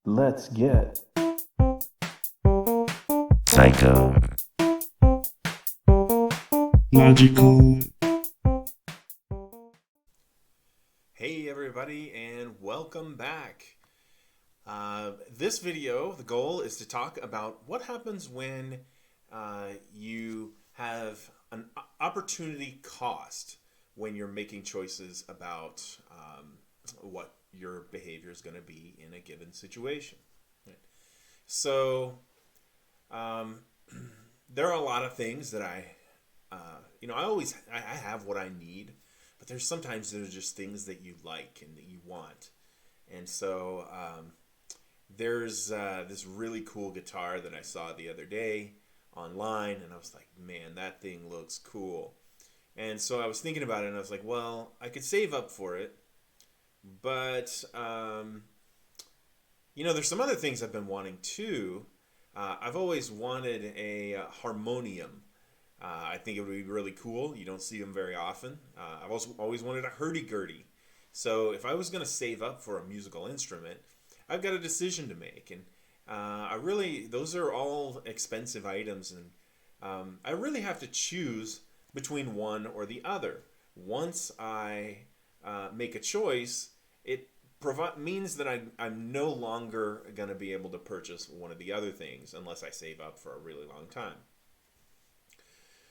Let's get Psycho. Logical. Hey everybody, and welcome back. This video, the goal is to talk about what happens when you have an opportunity cost when you're making choices about what your behavior is going to be in a given situation. Right? So, um, there are a lot of things that I have what I need, but there's just things that you like and that you want. And so there's this really cool guitar that I saw the other day online, and I was like, man, that thing looks cool. And so I was thinking about it, and I was like, well, I could save up for it, but there's some other things I've been wanting too. I've always wanted a harmonium. I think it would be really cool. You don't see them very often. I've also always wanted a hurdy-gurdy. So if I was going to save up for a musical instrument, I've got a decision to make, and those are all expensive items, and I really have to choose between one or the other. Once I make a choice, it means that I'm no longer going to be able to purchase one of the other things unless I save up for a really long time.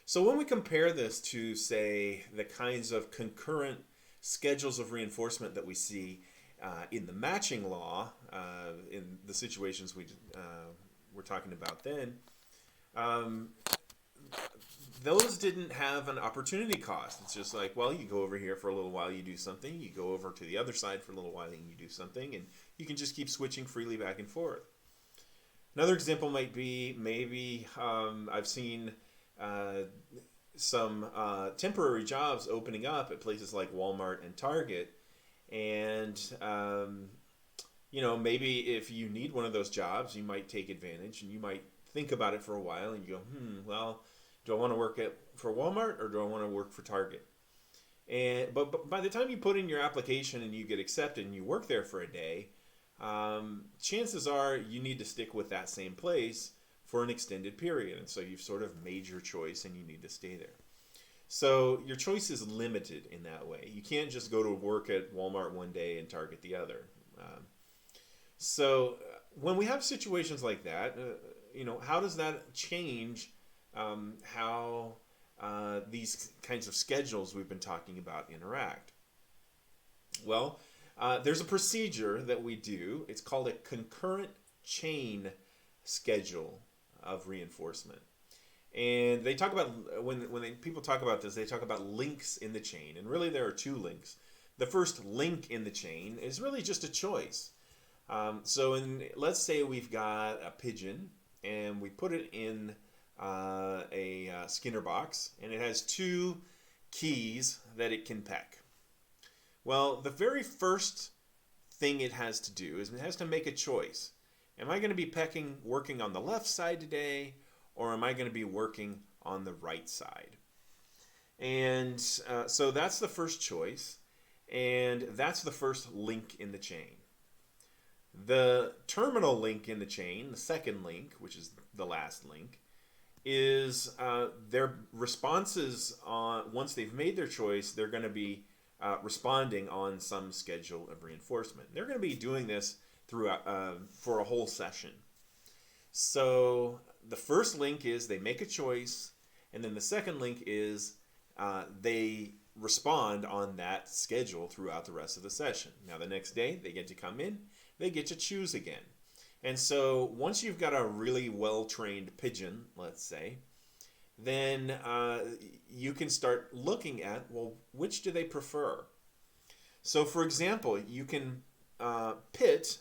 So when we compare this to, say, the kinds of concurrent schedules of reinforcement that we see in the matching law, in the situations we're talking about then, um, those didn't have an opportunity cost. It's just like, well, you go over here for a little while, you do something, you go over to the other side for a little while, and you do something, and you can just keep switching freely back and forth. Another example might be maybe I've seen some temporary jobs opening up at places like Walmart and Target, and maybe if you need one of those jobs, you might take advantage, and you might think about it for a while, and you go, well, do I want to work for Walmart or do I want to work for Target? But by the time you put in your application and you get accepted and you work there for a day, chances are you need to stick with that same place for an extended period. And so you've sort of made your choice and you need to stay there. So your choice is limited in that way. You can't just go to work at Walmart one day and Target the other. So when we have situations like that, how does that change how these kinds of schedules we've been talking about interact? Well, there's a procedure that we do. It's called a concurrent chain schedule of reinforcement. And they talk about, people talk about this, they talk about links in the chain. And really there are two links. The first link in the chain is really just a choice. Let's say we've got a pigeon and we put it in a Skinner box, and it has two keys that it can peck. Well, the very first thing it has to do is it has to make a choice. Am I going to be working on the left side today, or am I going to be working on the right side? And so that's the first choice, and that's the first link in the chain. The terminal link in the chain, the second link, which is the last link, is their responses once they've made their choice, they're going to be responding on some schedule of reinforcement. They're going to be doing this throughout for a whole session. So the first link is they make a choice, and then the second link is they respond on that schedule throughout the rest of the session. Now the next day they get to come in, they get to choose again. And so once you've got a really well-trained pigeon, let's say, then you can start looking at, well, which do they prefer? So for example, you can pit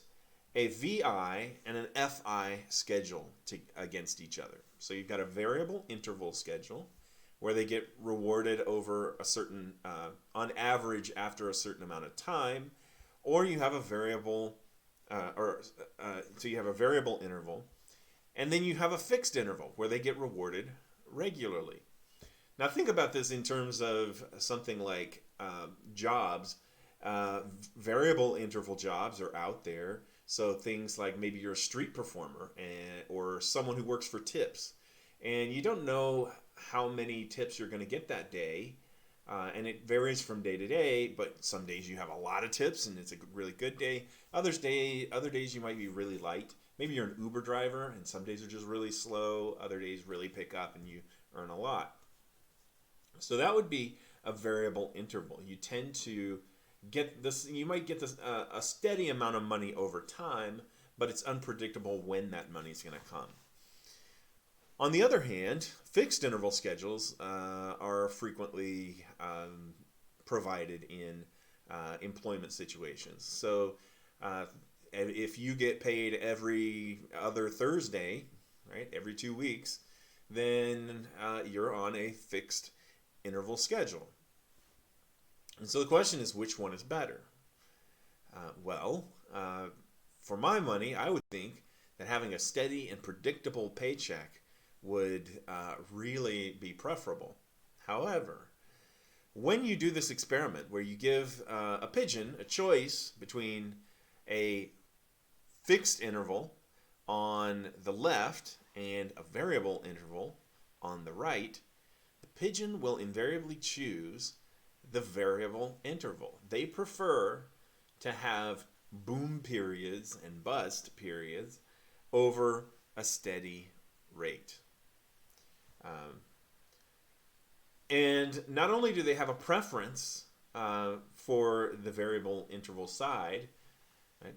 a VI and an FI schedule against each other. So you've got a variable interval schedule where they get rewarded over a certain, on average after a certain amount of time, or you have a variable so you have a variable interval, and then you have a fixed interval where they get rewarded regularly. Now think about this in terms of something like jobs. Variable interval jobs are out there. So things like maybe you're a street performer or someone who works for tips, and you don't know how many tips you're going to get that day. And it varies from day to day, but some days you have a lot of tips and it's a really good day. Other days you might be really light. Maybe you're an Uber driver and some days are just really slow. Other days really pick up and you earn a lot. So that would be a variable interval. You tend to get this. You might get this a steady amount of money over time, but it's unpredictable when that money is going to come. On the other hand, fixed interval schedules are frequently provided in employment situations. So if you get paid every other Thursday, right, every 2 weeks, then you're on a fixed interval schedule. And so the question is, which one is better? For my money, I would think that having a steady and predictable paycheck would really be preferable. However, when you do this experiment where you give a pigeon a choice between a fixed interval on the left and a variable interval on the right, the pigeon will invariably choose the variable interval. They prefer to have boom periods and bust periods over a steady rate. And not only do they have a preference for the variable interval side, right,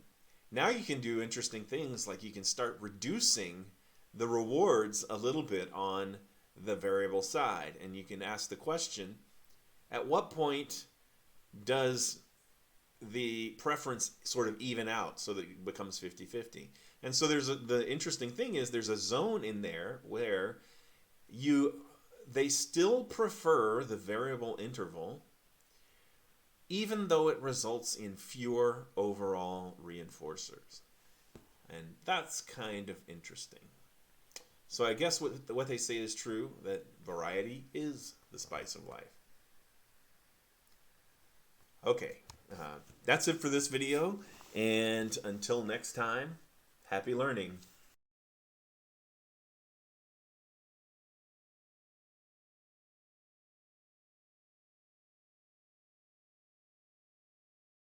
now you can do interesting things like you can start reducing the rewards a little bit on the variable side. And you can ask the question, at what point does the preference sort of even out so that it becomes 50-50? And so the interesting thing is there's a zone in there where they still prefer the variable interval even though it results in fewer overall reinforcers. And that's kind of interesting. So I guess what they say is true, that variety is the spice of life. Okay, that's it for this video, and until next time, happy learning.